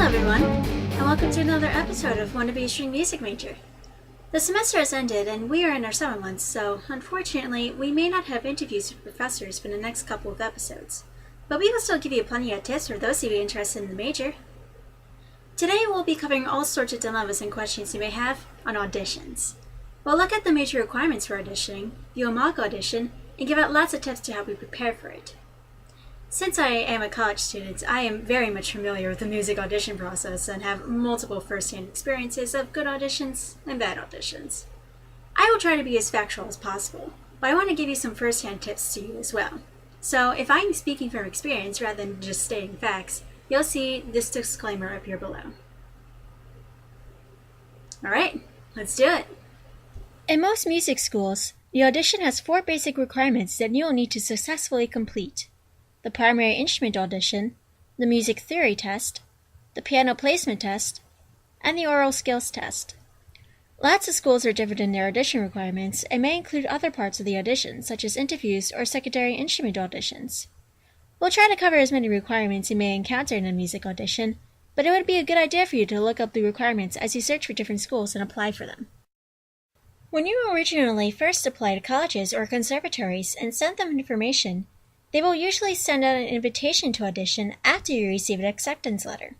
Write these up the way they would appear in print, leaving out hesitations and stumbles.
everyone, and welcome to another episode of Wanna Be a String Music Major. The semester has ended and we are in our summer months, so unfortunately we may not have interviews with professors for the next couple of episodes, but we will still give you plenty of tips for those of you interested in the major. Today we'll be covering all sorts of dilemmas and questions you may have on auditions. We'll look at the major requirements for auditioning, view a mock audition, and give out lots of tips to help you prepare for it. Since I am a college student, I am very much familiar with the music audition process and have multiple first-hand experiences of good auditions and bad auditions. I will try to be as factual as possible, but I want to give you some first-hand tips to you as well. So if I'm speaking from experience rather than just stating facts, you'll see this disclaimer up here below. Alright, let's do it! In most music schools, the audition has 4 basic requirements that you will need to successfully complete. The primary instrument audition, the music theory test, the piano placement test, and the oral skills test. Lots of schools are different in their audition requirements and may include other parts of the audition, such as interviews or secondary instrument auditions. We'll try to cover as many requirements you may encounter in a music audition, but it would be a good idea for you to look up the requirements as you search for different schools and apply for them. When you originally first apply to colleges or conservatories and send them information, they will usually send out an invitation to audition after you receive an acceptance letter.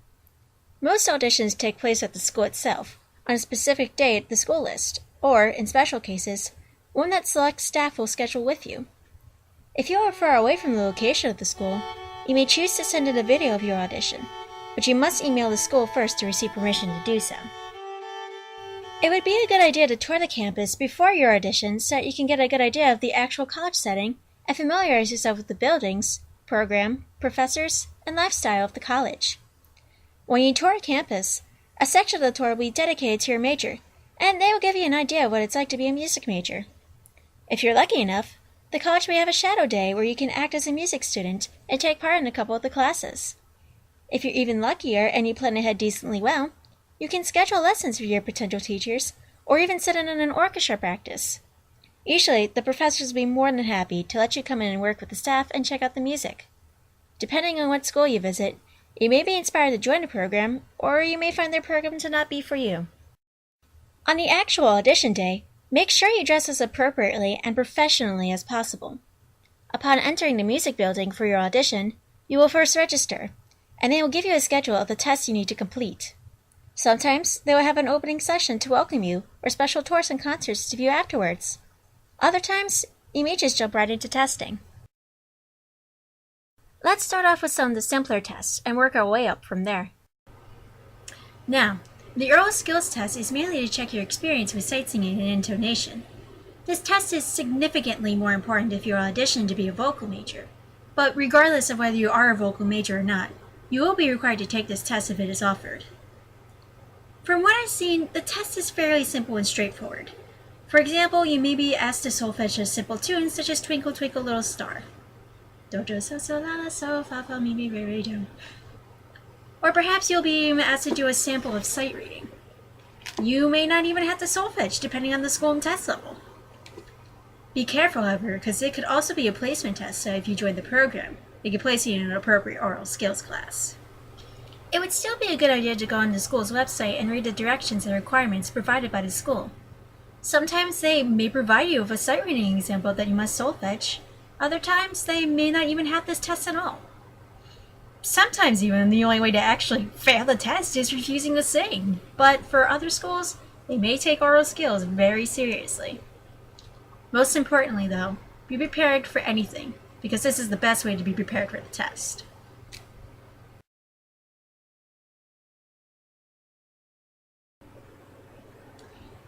Most auditions take place at the school itself, on a specific day at the school list, or, in special cases, one that select staff will schedule with you. If you are far away from the location of the school, you may choose to send in a video of your audition, but you must email the school first to receive permission to do so. It would be a good idea to tour the campus before your audition so that you can get a good idea of the actual college setting and familiarize yourself with the buildings, program, professors, and lifestyle of the college. When you tour campus, a section of the tour will be dedicated to your major, and they will give you an idea of what it's like to be a music major. If you're lucky enough, the college may have a shadow day where you can act as a music student and take part in a couple of the classes. If you're even luckier and you plan ahead decently well, you can schedule lessons with your potential teachers, or even sit in on an orchestra practice. Usually, the professors will be more than happy to let you come in and work with the staff and check out the music. Depending on what school you visit, you may be inspired to join the program, or you may find their program to not be for you. On the actual audition day, make sure you dress as appropriately and professionally as possible. Upon entering the music building for your audition, you will first register, and they will give you a schedule of the tests you need to complete. Sometimes they will have an opening session to welcome you, or special tours and concerts to view afterwards. Other times, you may just jump right into testing. Let's start off with some of the simpler tests and work our way up from there. Now, the oral skills test is mainly to check your experience with sight singing and intonation. This test is significantly more important if you're auditioning to be a vocal major, but regardless of whether you are a vocal major or not, you will be required to take this test if it is offered. From what I've seen, the test is fairly simple and straightforward. For example, you may be asked to solfege a simple tune such as Twinkle Twinkle Little Star. Do do so so la la so fa fa mi mi re re do. Or perhaps you'll be asked to do a sample of sight reading. You may not even have to solfege, depending on the school and test level. Be careful, however, because it could also be a placement test, so if you join the program, they could place you in an appropriate oral skills class. It would still be a good idea to go on the school's website and read the directions and requirements provided by the school. Sometimes they may provide you with a sight reading example that you must solfege. Other times, they may not even have this test at all. Sometimes even the only way to actually fail the test is refusing to sing. But for other schools, they may take oral skills very seriously. Most importantly though, be prepared for anything, because this is the best way to be prepared for the test.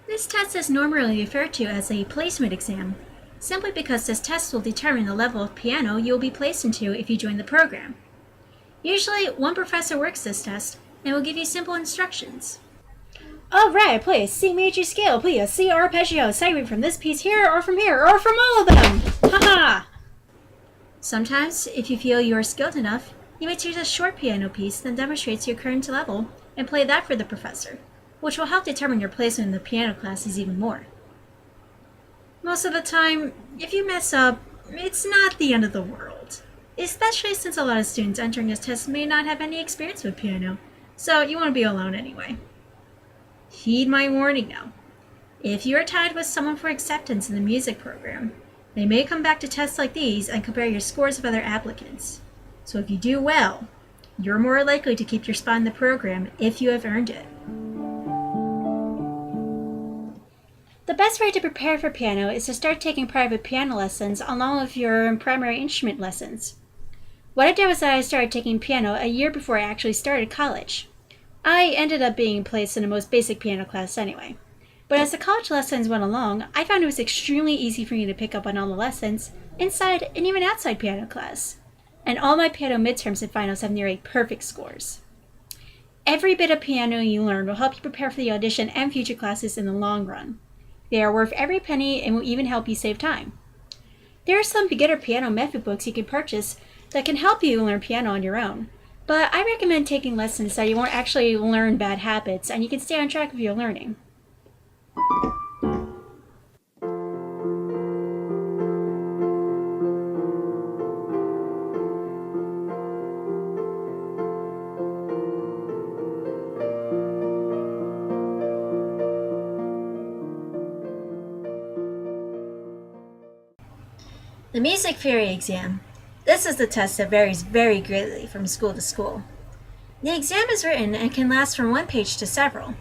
This test is normally referred to as a placement exam, simply because this test will determine the level of piano you will be placed into if you join the program. Usually, one professor works this test and will give you simple instructions. Alright, play a C major scale, play a C arpeggio, sight read from this piece here, or from all of them! Haha! Sometimes, if you feel you are skilled enough, you may choose a short piano piece that demonstrates your current level and play that for the professor, which will help determine your placement in the piano classes even more. Most of the time, if you mess up, it's not the end of the world. Especially since a lot of students entering this test may not have any experience with piano, so you won't be alone anyway. Heed my warning now. If you are tied with someone for acceptance in the music program, they may come back to tests like these and compare your scores with other applicants. So if you do well, you're more likely to keep your spot in the program if you have earned it. The best way to prepare for piano is to start taking private piano lessons along with your primary instrument lessons. What I did was that I started taking piano a year before I actually started college. I ended up being placed in the most basic piano class anyway. But as the college lessons went along, I found it was extremely easy for me to pick up on all the lessons, inside and even outside piano class. And all my piano midterms and finals have nearly perfect scores. Every bit of piano you learn will help you prepare for the audition and future classes in the long run. They are worth every penny and will even help you save time. There are some beginner piano method books you can purchase that can help you learn piano on your own, but I recommend taking lessons so you won't actually learn bad habits and you can stay on track with your learning. The music theory exam. This is the test that varies very greatly from school to school. The exam is written and can last from one page to several.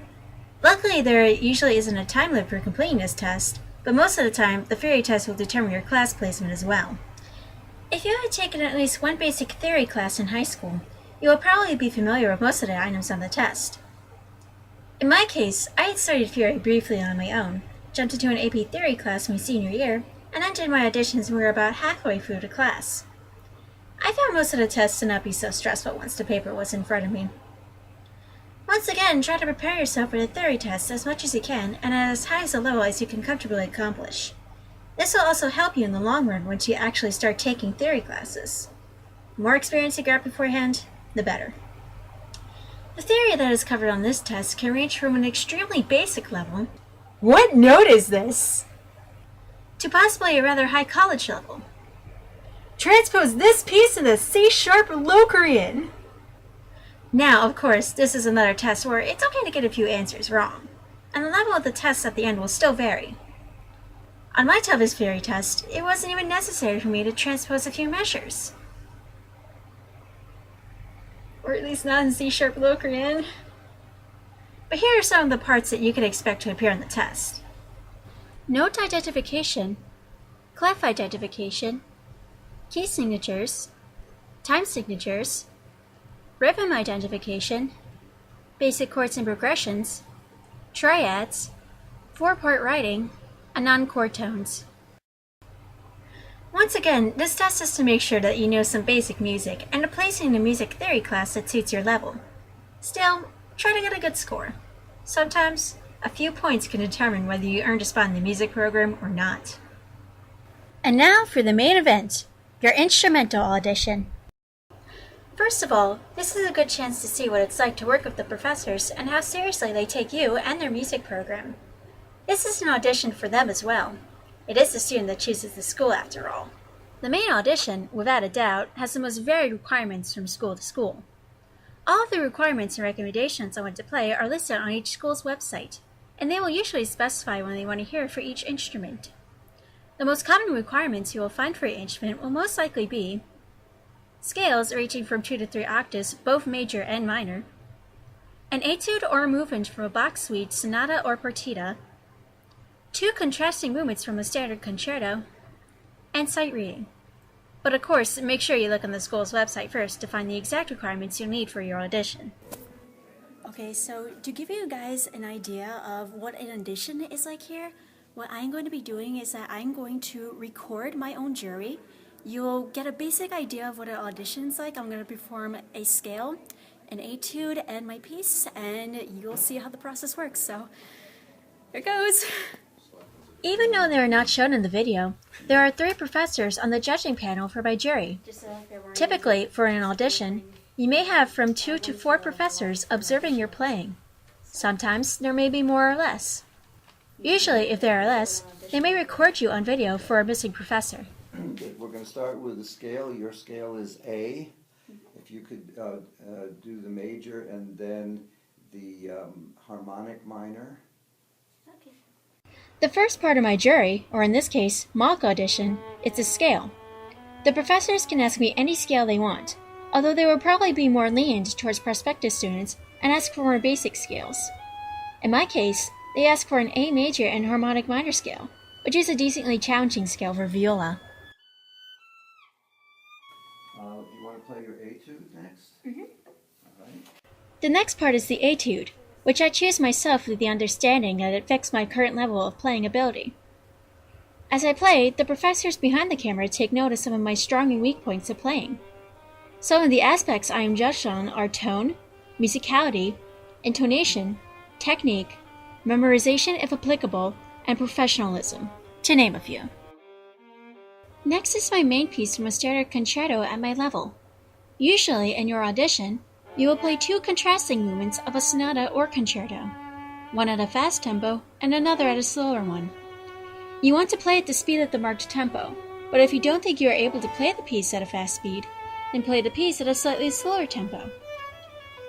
Luckily, there usually isn't a time limit for completing this test, but most of the time, the theory test will determine your class placement as well. If you have taken at least one basic theory class in high school, you will probably be familiar with most of the items on the test. In my case, I had studied theory briefly on my own, jumped into an AP theory class my senior year, and then did my auditions when we were about halfway through the class. I found most of the tests to not be so stressful once the paper was in front of me. Once again, try to prepare yourself for the theory test as much as you can and at as high as a level as you can comfortably accomplish. This will also help you in the long run once you actually start taking theory classes. The more experience you grab beforehand, the better. The theory that is covered on this test can range from an extremely basic level, "What note is this?" to possibly a rather high college level. Transpose this piece in the C-sharp Locrian. Now, of course, this is another test where it's okay to get a few answers wrong, and the level of the test at the end will still vary. On my toughest theory test, it wasn't even necessary for me to transpose a few measures. Or at least not in C-sharp Locrian. But here are some of the parts that you could expect to appear on the test. Note identification, clef identification, key signatures, time signatures, rhythm identification, basic chords and progressions, triads, four-part writing, and non-chord tones. Once again, this test is to make sure that you know some basic music and to place you in a music theory class that suits your level. Still, try to get a good score. Sometimes, a few points can determine whether you earned a spot in the music program or not. And now for the main event, your instrumental audition. First of all, this is a good chance to see what it's like to work with the professors and how seriously they take you and their music program. This is an audition for them as well. It is the student that chooses the school after all. The main audition, without a doubt, has the most varied requirements from school to school. All of the requirements and recommendations on what to play are listed on each school's website, and they will usually specify when they want to hear for each instrument. The most common requirements you will find for your instrument will most likely be scales ranging from 2 to 3 octaves, both major and minor, an etude or a movement from a Bach suite, sonata or partita, 2 contrasting movements from a standard concerto, and sight reading. But of course, make sure you look on the school's website first to find the exact requirements you'll need for your audition. Okay, so to give you guys an idea of what an audition is like here, what I'm going to be doing is that I'm going to record my own jury. You'll get a basic idea of what an audition is like. I'm going to perform a scale, an etude, and my piece, and you'll see how the process works. So, here goes. Even though they are not shown in the video, there are 3 professors on the judging panel for my jury. Typically, for an audition, you may have from 2 to 4 professors observing your playing. Sometimes there may be more or less. Usually, if there are less, they may record you on video for a missing professor. Okay, we're going to start with the scale. Your scale is A. If if you could do the major and then the harmonic minor. Okay. The first part of my jury, or in this case, mock audition, is a scale. The professors can ask me any scale they want, although they will probably be more lenient towards prospective students and ask for more basic scales. In my case, they ask for an A major and harmonic minor scale, which is a decently challenging scale for viola. Do you want to play your etude next? Mm-hmm. All right. The next part is the etude, which I choose myself with the understanding that it fits my current level of playing ability. As I play, the professors behind the camera take note of some of my strong and weak points of playing. Some of the aspects I am judged on are tone, musicality, intonation, technique, memorization if applicable, and professionalism, to name a few. Next is my main piece from a standard concerto at my level. Usually, in your audition, you will play two contrasting movements of a sonata or concerto, one at a fast tempo and another at a slower one. You want to play at the speed of the marked tempo, but if you don't think you are able to play the piece at a fast speed, then play the piece at a slightly slower tempo.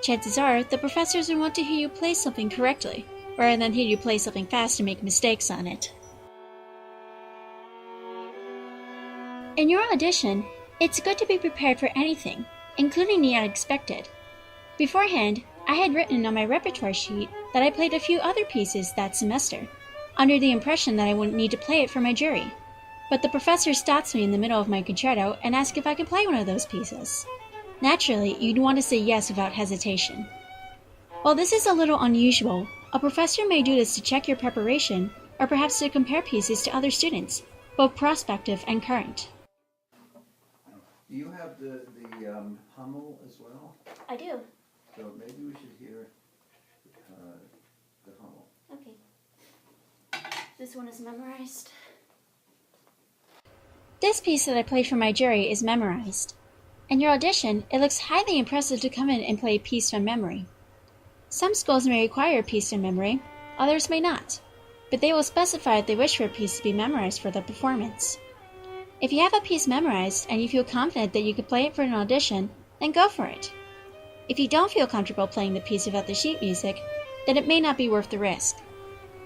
Chances are, the professors would want to hear you play something correctly, rather than hear you play something fast and make mistakes on it. In your audition, it's good to be prepared for anything, including the unexpected. Beforehand, I had written on my repertoire sheet that I played a few other pieces that semester, under the impression that I wouldn't need to play it for my jury. But the professor stops me in the middle of my concerto and asks if I could play one of those pieces. Naturally, you'd want to say yes without hesitation. While this is a little unusual, a professor may do this to check your preparation, or perhaps to compare pieces to other students, both prospective and current. Do you have the Hummel as well? I do. So maybe we should hear the Hummel. Okay. This one is memorized. This piece that I played for my jury is memorized. In your audition, it looks highly impressive to come in and play a piece from memory. Some schools may require a piece from memory, others may not, but they will specify if they wish for a piece to be memorized for the performance. If you have a piece memorized and you feel confident that you could play it for an audition, then go for it. If you don't feel comfortable playing the piece without the sheet music, then it may not be worth the risk.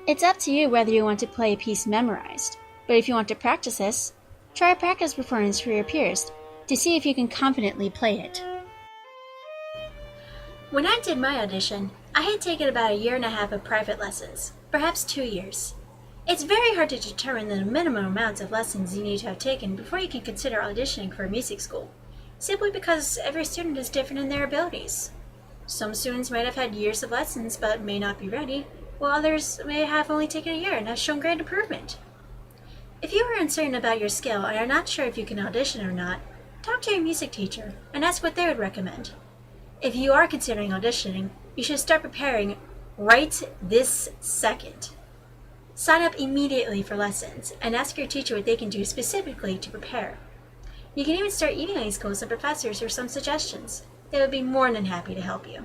It's up to you whether you want to play a piece memorized, but if you want to practice this, try a practice performance for your peers to see if you can confidently play it. When I did my audition, I had taken about 1.5 years of private lessons, perhaps 2 years. It's very hard to determine the minimum amount of lessons you need to have taken before you can consider auditioning for a music school, simply because every student is different in their abilities. Some students might have had years of lessons but may not be ready, while others may have only taken 1 year and have shown great improvement. If you are uncertain about your skill and are not sure if you can audition or not, talk to your music teacher and ask what they would recommend. If you are considering auditioning, you should start preparing right this second. Sign up immediately for lessons and ask your teacher what they can do specifically to prepare. You can even start emailing schools and professors for some suggestions. They would be more than happy to help you.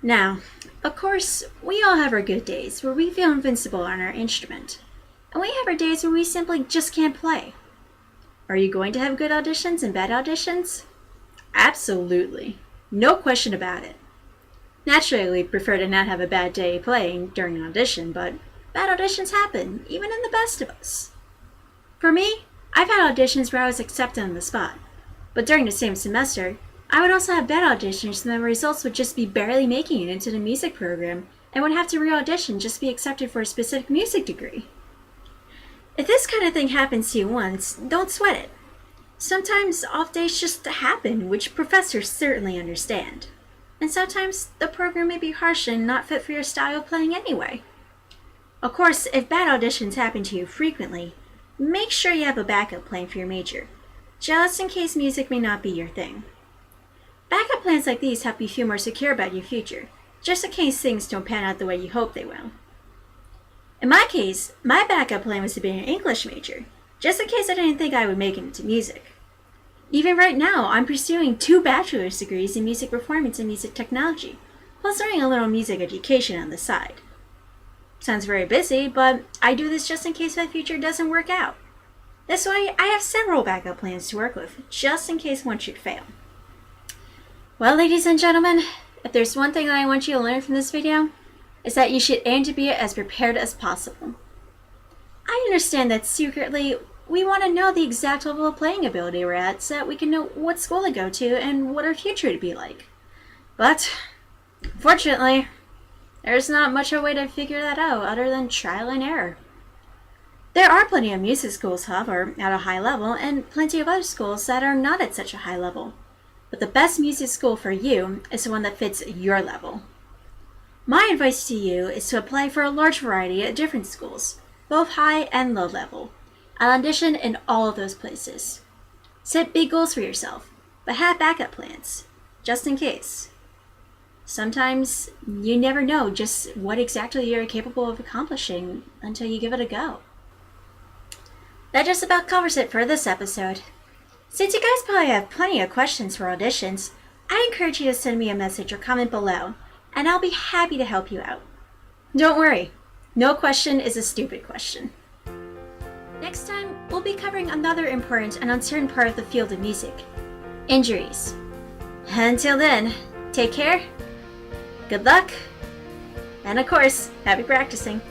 Now, of course, we all have our good days where we feel invincible on our instrument, and we have our days where we simply just can't play. Are you going to have good auditions and bad auditions? Absolutely. No question about it. Naturally, we prefer to not have a bad day playing during an audition, but bad auditions happen, even in the best of us. For me, I've had auditions where I was accepted on the spot, but during the same semester, I would also have bad auditions and the results would just be barely making it into the music program and would have to re-audition just to be accepted for a specific music degree. If this kind of thing happens to you once, don't sweat it. Sometimes off days just happen, which professors certainly understand. And sometimes the program may be harsh and not fit for your style of playing anyway. Of course, if bad auditions happen to you frequently, make sure you have a backup plan for your major, just in case music may not be your thing. Backup plans like these help you feel more secure about your future, just in case things don't pan out the way you hope they will. In my case, my backup plan was to be an English major, just in case I didn't think I would make it into music. Even right now, I'm pursuing 2 bachelor's degrees in music performance and music technology, plus learning a little music education on the side. Sounds very busy, but I do this just in case my future doesn't work out. This way, I have several backup plans to work with, just in case one should fail. Well, ladies and gentlemen, if there's one thing that I want you to learn from this video, is that you should aim to be as prepared as possible. I understand that secretly, we want to know the exact level of playing ability we're at so that we can know what school to go to and what our future would be like. But, fortunately, there's not much of a way to figure that out other than trial and error. There are plenty of music schools, however, at a high level, and plenty of other schools that are not at such a high level. But the best music school for you is the one that fits your level. My advice to you is to apply for a large variety of different schools, both high and low level. I'll audition in all of those places. Set big goals for yourself, but have backup plans, just in case. Sometimes you never know just what exactly you're capable of accomplishing until you give it a go. That just about covers it for this episode. Since you guys probably have plenty of questions for auditions, I encourage you to send me a message or comment below, and I'll be happy to help you out. Don't worry, no question is a stupid question. Next time, we'll be covering another important and uncertain part of the field of music: injuries. Until then, take care, good luck, and of course, happy practicing.